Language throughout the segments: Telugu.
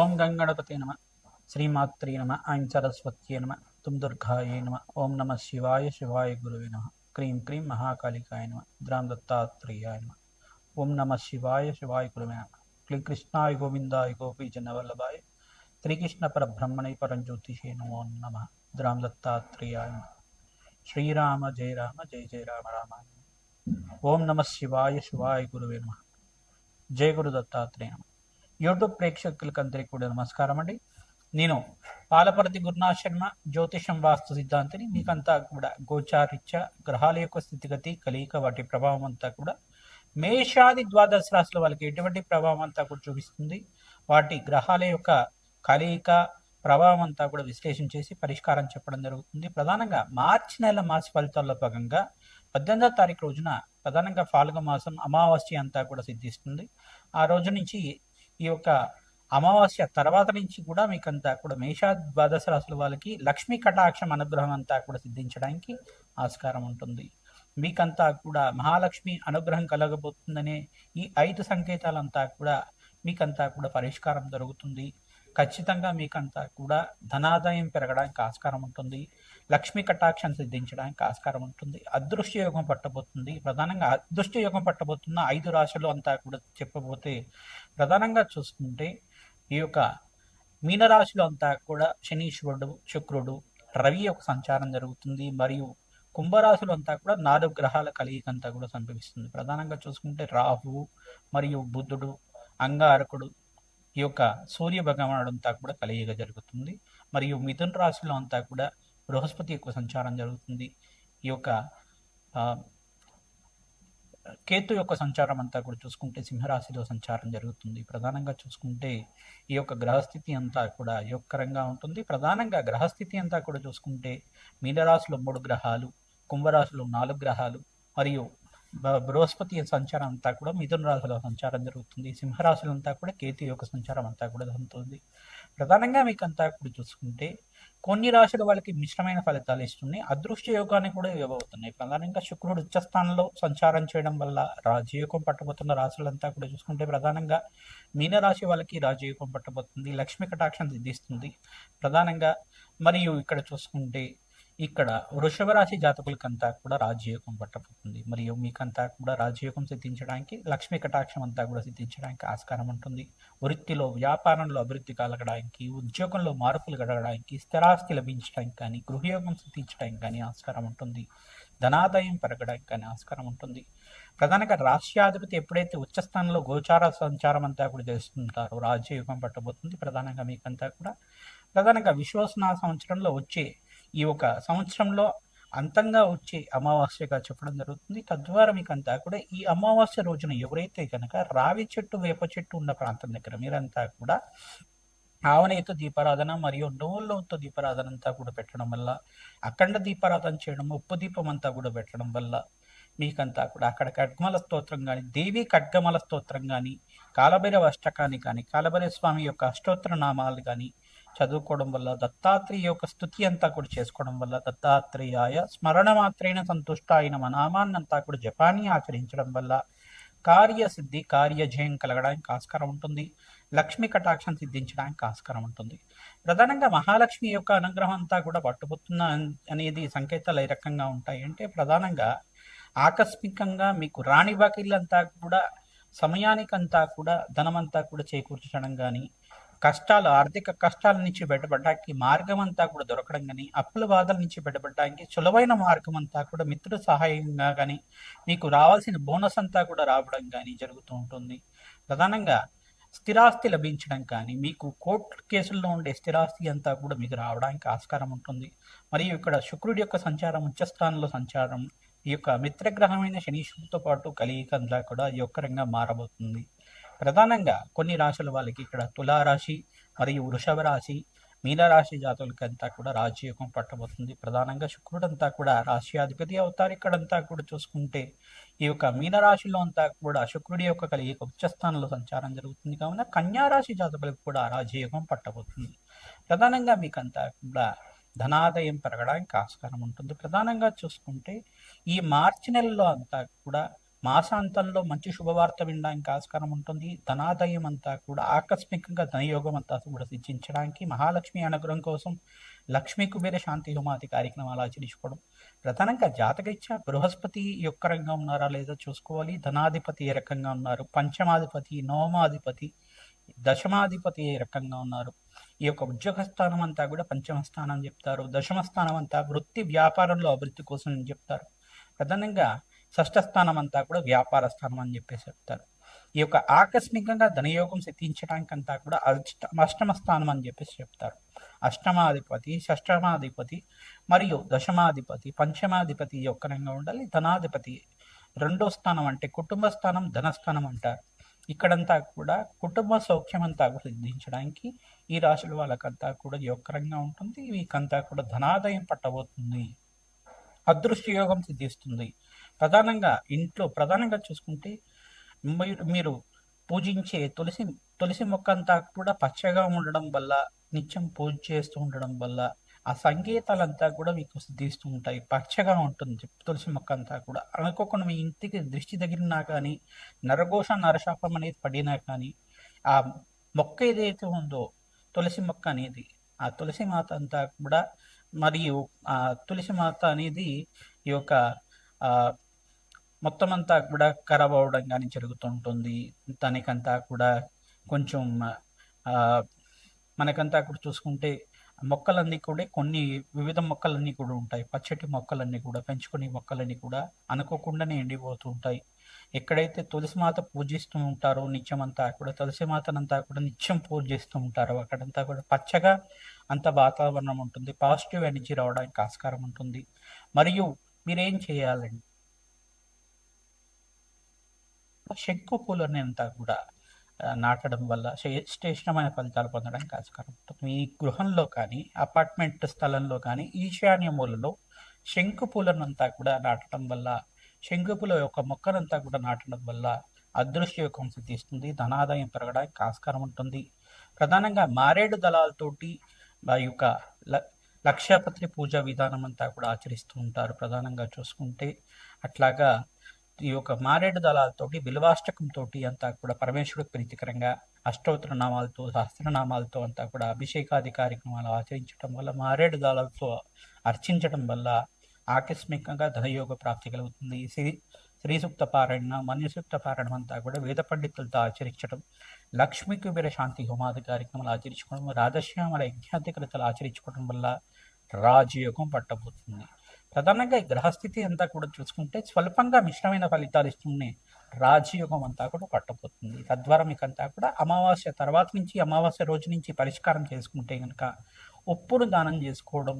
ఓం గంగణపతే నమ శ్రీమాత్రే నమ ఐం సరస్వత్యే నమ తుం దుర్గాయే నమ ఓం నమ శివాయ శివాయ గురువే నమ క్రీం క్రీం మహాకాళికాయ నమ ద్రాం దత్తాత్రేయాయ నమ ఓం నమ శివాయ శివాయ గురువే నమ క్లీం కృష్ణాయ గోవిందాయ గోపీజనవల్లభాయ శ్రీకృష్ణ పరబ్రహ్మణే పరంజ్యోతిషే నమో నమ ద్రాం దత్తాత్రేయాయ నమ శ్రీరామ జయ రామ జయ జయ రామ రామ. ఓం నమ శివాయ శివాయ గురువే నమ. జయ గురు దత్తాత్రేయ నమ. యూట్యూబ్ ప్రేక్షకులకు అందరికీ కూడా నమస్కారం అండి. నేను పాలపర్తి గురునాథ్ శర్మ, జ్యోతిషం వాస్తు సిద్ధాంతిని. మీకంతా కూడా గోచారిత్య గ్రహాల యొక్క స్థితిగతి కలయిక వాటి ప్రభావం అంతా కూడా మేషాది ద్వాదశ రాశుల వాళ్ళకి ఎటువంటి ప్రభావం అంతా కూడా చూపిస్తుంది, వాటి గ్రహాల యొక్క కలయిక ప్రభావం అంతా కూడా విశ్లేషణ చేసి పరిష్కారం చెప్పడం జరుగుతుంది. ప్రధానంగా మార్చి నెల మాస ఫలితాల్లో భాగంగా 18వ తారీఖు రోజున ప్రధానంగా ఫాల్గ మాసం అమావాస్య అంతా కూడా సిద్ధిస్తుంది. ఆ రోజు నుంచి ఈ యొక్క అమావాస్య తర్వాత నుంచి కూడా మీకంతా కూడా మేషా ద్వాదశ రాశుల వాళ్ళకి లక్ష్మీ కటాక్షం అనుగ్రహం అంతా కూడా సిద్ధించడానికి ఆస్కారం ఉంటుంది. మీకంతా కూడా మహాలక్ష్మి అనుగ్రహం కలగబోతుందనే ఈ 5 సంకేతాలంతా కూడా మీకంతా కూడా పరిష్కారం జరుగుతుంది. ఖచ్చితంగా మీకంతా కూడా ధనాదాయం పెరగడానికి ఆస్కారం ఉంటుంది. లక్ష్మీ కటాక్షం సిద్ధించడానికి ఆస్కారం ఉంటుంది. అదృష్ట యోగం పట్టబోతుంది. ప్రధానంగా అదృష్ట యోగం పట్టబోతున్న 5 రాశులు అంతా కూడా చెప్పబోతే ప్రధానంగా చూసుకుంటే ఈ యొక్క మీనరాశిలో అంతా కూడా శనీశ్వరుడు, శుక్రుడు, రవి యొక్క సంచారం జరుగుతుంది. మరియు కుంభరాశులు అంతా కూడా 4 గ్రహాల కలయిక అంతా కూడా సంభవిస్తుంది. ప్రధానంగా చూసుకుంటే రాహువు మరియు బుధుడు, అంగారకుడు, ఈ యొక్క సూర్య భగవానుడు అంతా కూడా కలయిక జరుగుతుంది. మరియు మిథున రాశిలో అంతా కూడా బృహస్పతి యొక్క సంచారం జరుగుతుంది. ఈ యొక్క కేతు యొక్క సంచారం అంతా కూడా చూసుకుంటే సింహరాశిలో సంచారం జరుగుతుంది. ప్రధానంగా చూసుకుంటే ఈ యొక్క గ్రహస్థితి అంతా కూడా యోగకరంగా ఉంటుంది. ప్రధానంగా గ్రహస్థితి అంతా కూడా చూసుకుంటే మీనరాశిలో 3 గ్రహాలు, కుంభరాశిలో 4 గ్రహాలు మరియు బృహస్పతి సంచారం అంతా కూడా మిథున రాశిలో సంచారం జరుగుతుంది. సింహరాశులు అంతా కూడా కేతు యొక్క సంచారం అంతా కూడా జరుగుతుంది. ప్రధానంగా మీకు అంతా కూడా చూసుకుంటే కొన్ని రాశుల వాళ్ళకి మిశ్రమైన ఫలితాలు ఇస్తున్నాయి, అదృష్ట యోగాన్ని కూడా ఇవ్వబోతున్నాయి. ప్రధానంగా శుక్రుడు ఉచ్చస్థానంలో సంచారం చేయడం వల్ల రాజయోగం పట్టబోతున్న రాశులంతా కూడా చూసుకుంటే ప్రధానంగా మీనరాశి వాళ్ళకి రాజయోగం పట్టబోతుంది, లక్ష్మీ కటాక్షం సిద్ధిస్తుంది ప్రధానంగా. మరియు ఇక్కడ చూసుకుంటే ఇక్కడ వృషభ రాశి జాతకులకంతా కూడా రాజయోగం పట్టబోతుంది. మరియు మీకంతా కూడా రాజయోగం సిద్ధించడానికి, లక్ష్మీ కటాక్షం అంతా కూడా సిద్ధించడానికి ఆస్కారం ఉంటుంది. వృత్తిలో వ్యాపారంలో అభివృద్ధి కలగడానికి, ఉద్యోగంలో మార్పులు కలగడానికి, స్థిరాస్తి లభించడానికి కానీ, గృహయోగం సిద్ధించడానికి కానీ ఆస్కారం ఉంటుంది. ధనాదాయం పెరగడానికి కానీ ఆస్కారం ఉంటుంది. ప్రధానంగా రాష్ట్రాధిపతి ఎప్పుడైతే ఉచ్చస్థానంలో గోచార సంచారం అంతా కూడా చేస్తుంటారో రాజయోగం పట్టబోతుంది. ప్రధానంగా మీకంతా కూడా ప్రధానంగా విశ్వసన సంవత్సరంలో వచ్చే ఈ ఒక సంవత్సరంలో అంతంగా వచ్చే అమావాస్యగా చెప్పడం జరుగుతుంది. తద్వారా మీకంతా కూడా ఈ అమావాస్య రోజున ఎవరైతే కనుక రావి చెట్టు, వేప చెట్టు ఉన్న ప్రాంతం దగ్గర మీరంతా కూడా ఆవనేతో దీపారాధన మరియు నువ్వులతో దీపారాధన అంతా కూడా పెట్టడం వల్ల, అఖండ దీపారాధన చేయడం, ఉప్పు దీపం అంతా కూడా పెట్టడం వల్ల మీకంతా కూడా అక్కడ ఖడ్గమల స్తోత్రం కానీ, దేవి ఖడ్గమల స్తోత్రం కానీ, కాలభైరవ అష్టకాన్ని కానీ, కాలభైరవ స్వామి యొక్క అష్టోత్తర నామాలు కానీ చదువుకోవడం వల్ల, దత్తాత్రేయ యొక్క స్తుతి అంతా కూడా చేసుకోవడం వల్ల, దత్తాత్రేయాయ స్మరణ మాత్రైన సంతుష్టాయ నమ నామాన్ని అంతా కూడా జపాన్ని ఆచరించడం వల్ల కార్యసిద్ధి, కార్యజయం కలగడానికి ఆస్కారం ఉంటుంది. లక్ష్మీ కటాక్షం సిద్ధించడానికి ఆస్కారం ఉంటుంది. ప్రధానంగా మహాలక్ష్మి యొక్క అనుగ్రహం అంతా కూడా పట్టుబోతున్న అనేది సంకేతాలు ఏ రకంగా ఉంటాయి అంటే ప్రధానంగా ఆకస్మికంగా మీకు రాణి బాకీలంతా కూడా సమయానికంతా కూడా ధనమంతా కూడా చేకూర్చడం కానీ, కష్టాలు, ఆర్థిక కష్టాల నుంచి బయటపడడానికి మార్గం అంతా కూడా దొరకడం కానీ, అప్పుల బాధల నుంచి బయటపడడానికి సులువైన మార్గం అంతా కూడా మిత్రుల సహాయంగా కానీ, మీకు రావాల్సిన బోనస్ అంతా కూడా రావడం కానీ జరుగుతూ ఉంటుంది. ప్రధానంగా స్థిరాస్తి లభించడం కానీ, మీకు కోర్టు కేసుల్లో ఉండే స్థిరాస్తి అంతా కూడా మీకు రావడానికి ఆస్కారం ఉంటుంది. మరియు ఇక్కడ శుక్రుడి యొక్క సంచారం, ఉచ్చస్థానంలో సంచారం ఈ యొక్క మిత్రగ్రహమైన శనీశ్వరుడితో పాటు కలయిక అంతా కూడా యోగకరంగా మారబోతుంది. ప్రధానంగా కొన్ని రాశుల వాళ్ళకి ఇక్కడ తులారాశి మరియు వృషభ రాశి, మీనరాశి జాతులకంతా కూడా రాజయోగం పట్టబోతుంది. ప్రధానంగా శుక్రుడంతా కూడా రాశ్యాధిపతి అవుతారు. ఇక్కడంతా కూడా చూసుకుంటే ఈ యొక్క మీనరాశిలో అంతా కూడా శుక్రుడి యొక్క కలయిక ఉచ్చస్థానంలో సంచారం జరుగుతుంది. కావున కన్యారాశి జాతకులకు కూడా రాజయోగం పట్టబోతుంది. ప్రధానంగా మీకంతా కూడా ధనాదాయం పెరగడానికి ఆస్కారం ఉంటుంది. ప్రధానంగా చూసుకుంటే ఈ మార్చి నెలలో అంతా కూడా మాసాంతంలో మంచి శుభవార్త వినడానికి ఆస్కారం ఉంటుంది. ధనాదాయం అంతా కూడా ఆకస్మికంగా ధనయోగం అంతా కూడా సిద్ధించడానికి మహాలక్ష్మి అనుగ్రహం కోసం లక్ష్మీ కుబేర శాంతి హోమాది కార్యక్రమాలు ఆచరించుకోవడం. ప్రధానంగా జాతకరీత్యా బృహస్పతి యొక్క రకంగా ఉన్నారా లేదా చూసుకోవాలి. ధనాధిపతి ఏ రకంగా ఉన్నారు, పంచమాధిపతి, నవమాధిపతి, దశమాధిపతి ఏ రకంగా ఉన్నారు. ఈ యొక్క ఉద్యోగ స్థానం అంతా కూడా పంచమ స్థానం చెప్తారు. దశమ స్థానం అంతా వృత్తి వ్యాపారంలో అభివృద్ధి కోసం చెప్తారు. ప్రధానంగా షష్ఠ స్థానం అంతా కూడా వ్యాపార స్థానం అని చెప్పేసి చెప్తారు. ఈ యొక్క ఆకస్మికంగా ధనయోగం సిద్ధించడానికి అంతా కూడా అష్టమ స్థానం అని చెప్పేసి చెప్తారు. అష్టమాధిపతి, షష్టమాధిపతి మరియు దశమాధిపతి, పంచమాధిపతి యొక్క రంగా ఉండాలి. ధనాధిపతి రెండో స్థానం అంటే కుటుంబ స్థానం, ధనస్థానం అంటారు. ఇక్కడంతా కూడా కుటుంబ సౌఖ్యం అంతా కూడా సిద్ధించడానికి ఈ రాశుల వాళ్ళకంతా కూడా యొక్కరంగా ఉంటుంది. వీకంతా కూడా ధనాదాయం పట్టబోతుంది. అదృష్ట యోగం సిద్ధిస్తుంది. ప్రధానంగా చూసుకుంటే మీరు పూజించే తులసి మొక్క అంతా కూడా పచ్చగా ఉండడం వల్ల, నిత్యం పూజ చేస్తూ ఉండడం వల్ల ఆ సంకేతాలంతా కూడా మీకు సిద్ధిస్తూ ఉంటాయి. పచ్చగా ఉంటుంది తులసి మొక్క అంతా కూడా. అనుకోకుండా మీ ఇంటికి దృష్టి తగిలినా కానీ, నరఘోష నరశాపం అనేది పడినా కానీ, ఆ మొక్క ఏదైతే ఉందో తులసి మొక్క అనేది, ఆ తులసి మాత అంతా కూడా, మరియు ఆ తులసి మాత అనేది ఈ యొక్క మొత్తం అంతా కూడా ఖరాబ్ అవ్వడం కానీ జరుగుతుంటుంది. దానికంతా కూడా కొంచెం మనకంతా కూడా చూసుకుంటే మొక్కలన్నీ కూడా కొన్ని వివిధ మొక్కలన్నీ కూడా ఉంటాయి. పచ్చటి మొక్కలన్నీ కూడా, పెంచుకునే మొక్కలన్నీ కూడా అనుకోకుండానే ఎండిపోతూ ఉంటాయి. ఎక్కడైతే తులసి మాత పూజిస్తూ ఉంటారో నిత్యం అంతా కూడా, తులసి మాతనంతా కూడా నిత్యం పూజిస్తూ ఉంటారో అక్కడంతా కూడా పచ్చగా అంత వాతావరణం ఉంటుంది. పాజిటివ్ ఎనర్జీ రావడానికి ఆస్కారం ఉంటుంది. మరియు మీరేం చేయాలండి, శంకు పూలని అంతా కూడా నాటడం వల్ల శ్రేష్టమైన ఫలితాలు పొందడానికి ఆస్కారం ఉంటుంది. మీ గృహంలో కానీ, అపార్ట్మెంట్ స్థలంలో కానీ ఈశాన్య మూలలో శంకు పూలనంతా కూడా నాటడం వల్ల, శంకు పూల యొక్క మొక్కనంతా కూడా నాటడం వల్ల అదృష్ట యోగం సిద్ధిస్తుంది. ధనాదాయం పెరగడానికి ఆస్కారం ఉంటుంది. ప్రధానంగా మారేడు దళాలతోటి ఆ యొక్క లక్షపత్రి పూజా విధానం అంతా కూడా ఆచరిస్తూ ఉంటారు. ప్రధానంగా చూసుకుంటే అట్లాగా ఈ యొక్క మారేడు దళాలతోటి, బిల్వాష్టకంతో అంతా కూడా పరమేశ్వరుడికి ప్రీతికరంగా అష్టోత్తర నామాలతో, సహస్రనామాలతో అంతా కూడా అభిషేకాది కార్యక్రమాలు ఆచరించడం వల్ల, మారేడు దళాలతో అర్చించడం వల్ల ఆకస్మికంగా ధనయోగ ప్రాప్తి కలుగుతుంది. శ్రీ సూక్త పారాయణ, మన్యసూక్త పారాయణం అంతా కూడా వేద పండితులతో ఆచరించడం, లక్ష్మీ కుబేర శాంతి హోమాది కార్యక్రమాలు ఆచరించుకోవడం, రాధశ్యామల యజ్ఞాధికృతలు ఆచరించుకోవడం వల్ల రాజయోగం పట్టబోతుంది. ప్రధానంగా ఈ గ్రహస్థితి అంతా కూడా చూసుకుంటే స్వల్పంగా మిశ్రమైన ఫలితాలు ఇస్తూనే రాజయోగం అంతా కూడా పట్టబోతుంది. తద్వారా మీకు అంతా కూడా అమావాస్య తర్వాత నుంచి, అమావాస్య రోజు నుంచి పరిష్కారం చేసుకుంటే కనుక ఉప్పును దానం చేసుకోవడం,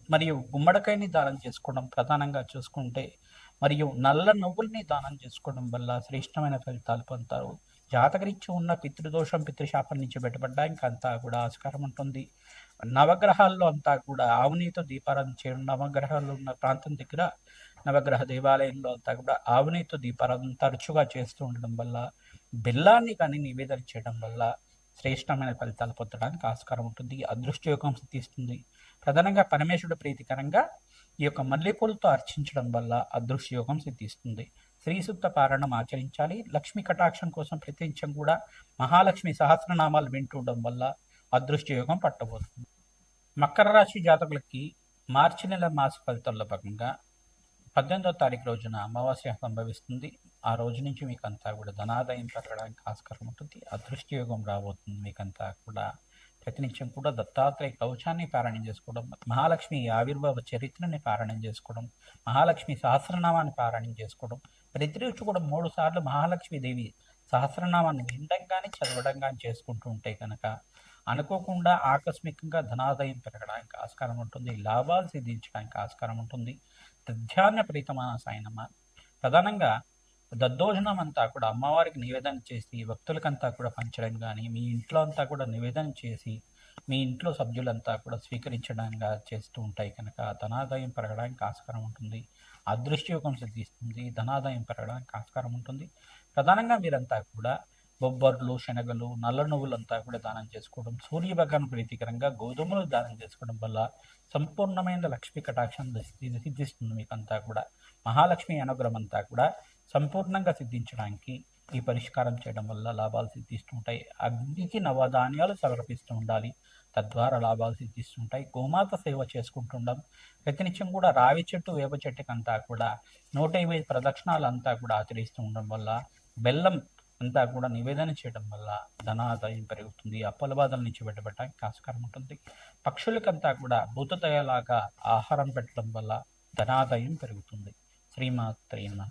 మరియు గుమ్మడికాయని దానం చేసుకోవడం ప్రధానంగా చూసుకుంటే, మరియు నల్ల నువ్వుల్ని దానం చేసుకోవడం వల్ల శ్రేష్టమైన ఫలితాలు పొందుతారు. జాతకరీత్యా ఉన్న పితృదోషం, పితృశాపం నుంచి బయటపడడానికి అంతా కూడా ఆస్కారం ఉంటుంది. నవగ్రహాల్లో అంతా కూడా ఆవునేతో దీపారాధన చేయడం, నవగ్రహాలు ఉన్న ప్రాంతం దగ్గర నవగ్రహ దేవాలయంలో అంతా కూడా ఆవునేతో దీపారాధన తరచుగా చేస్తూ ఉండడం వల్ల, బెల్లాన్ని కానీ నివేదన చేయడం వల్ల శ్రేష్టమైన ఫలితాలు పొందడానికి ఆస్కారం ఉంటుంది. అదృష్టయోగం సిద్ధిస్తుంది. ప్రధానంగా పరమేశ్వరుడు ప్రీతికరంగా ఈ యొక్క మల్లెపూలతో అర్చించడం వల్ల అదృష్టయోగం సిద్ధిస్తుంది. శ్రీ సూక్త పారాయణం ఆచరించాలి. లక్ష్మీ కటాక్షం కోసం ప్రతినిత్యం కూడా మహాలక్ష్మి సహస్రనామాలు వింటుండడం వల్ల అదృష్టయోగం పట్టబోతుంది. మకర రాశి జాతకులకి మార్చి నెల మాస ఫలితాల్లో భాగంగా 18వ తారీఖు రోజున అమావాస్య సంభవిస్తుంది. ఆ రోజు నుంచి మీకు అంతా కూడా ధనాదాయం పెరగడానికి ఆస్కారం ఉంటుంది. అదృష్టయోగం రాబోతుంది. మీకంతా కూడా ప్రతినిత్యం కూడా దత్తాత్రేయ కవచాన్ని పారాయణం చేసుకోవడం, మహాలక్ష్మి ఆవిర్భావ చరిత్రని పారాయణం చేసుకోవడం, మహాలక్ష్మి సహస్రనామాన్ని పారాయణం చేసుకోవడం, ప్రతిరోజు కూడా 3 సార్లు మహాలక్ష్మి దేవి సహస్రనామాన్ని వినడం కానీ చదవడం కానీ చేసుకుంటూ ఉంటే కనుక అనుకోకుండా ఆకస్మికంగా ధనాదాయం పెరగడానికి ఆస్కారం ఉంటుంది. లాభాలు సిద్ధించడానికి ఆస్కారం ఉంటుంది. ధ్యాన ప్రీతమైన సాయనమ ప్రధానంగా దద్దోజనం అంతా కూడా అమ్మవారికి నివేదన చేసి భక్తులకంతా కూడా పంచడం కానీ, మీ ఇంట్లో అంతా కూడా నివేదన చేసి మీ ఇంట్లో సభ్యులంతా కూడా స్వీకరించడంగా చేస్తూ ఉంటాయి కనుక ధనాదాయం పెరగడానికి ఆస్కారం ఉంటుంది. అదృష్టయోగం సిద్ధిస్తుంది. ధనాదాయం పెరగడానికి ఆస్కారం ఉంటుంది. ప్రధానంగా మీరంతా కూడా బొబ్బర్లు, శనగలు, నల్ల నువ్వులంతా కూడా దానం చేసుకోవడం, సూర్య భగవాన్ ప్రీతికరంగా గోధుమలు దానం చేసుకోవడం వల్ల సంపూర్ణమైన లక్ష్మీ కటాక్షం సిద్ధిస్తుంది. మీకంతా కూడా మహాలక్ష్మి అనుగ్రహం అంతా కూడా సంపూర్ణంగా సిద్ధించడానికి ఈ పరిష్కారం చేయడం వల్ల లాభాలు సిద్ధిస్తుంటాయి. అగ్నికి నవధాన్యాలు సమర్పిస్తూ ఉండాలి, తద్వారా లాభాలు సిద్ధిస్తుంటాయి. గోమాత సేవ చేసుకుంటుండం, ప్రతినిత్యం కూడా రావి చెట్టు వేప చెట్టుకంతా కూడా 108 ప్రదక్షిణాలు అంతా కూడా ఆచరిస్తూ ఉండడం వల్ల, బెల్లం అంతా కూడా నివేదన చేయడం వల్ల ధనాదాయం పెరుగుతుంది. అప్పుల బాధల నుంచి బయటపడటానికి ఆస్కారం ఉంటుంది. పక్షులకంతా కూడా భూతదయలాగా ఆహారం పెట్టడం వల్ల ధనాదాయం పెరుగుతుంది. శ్రీమాత్రే నమః.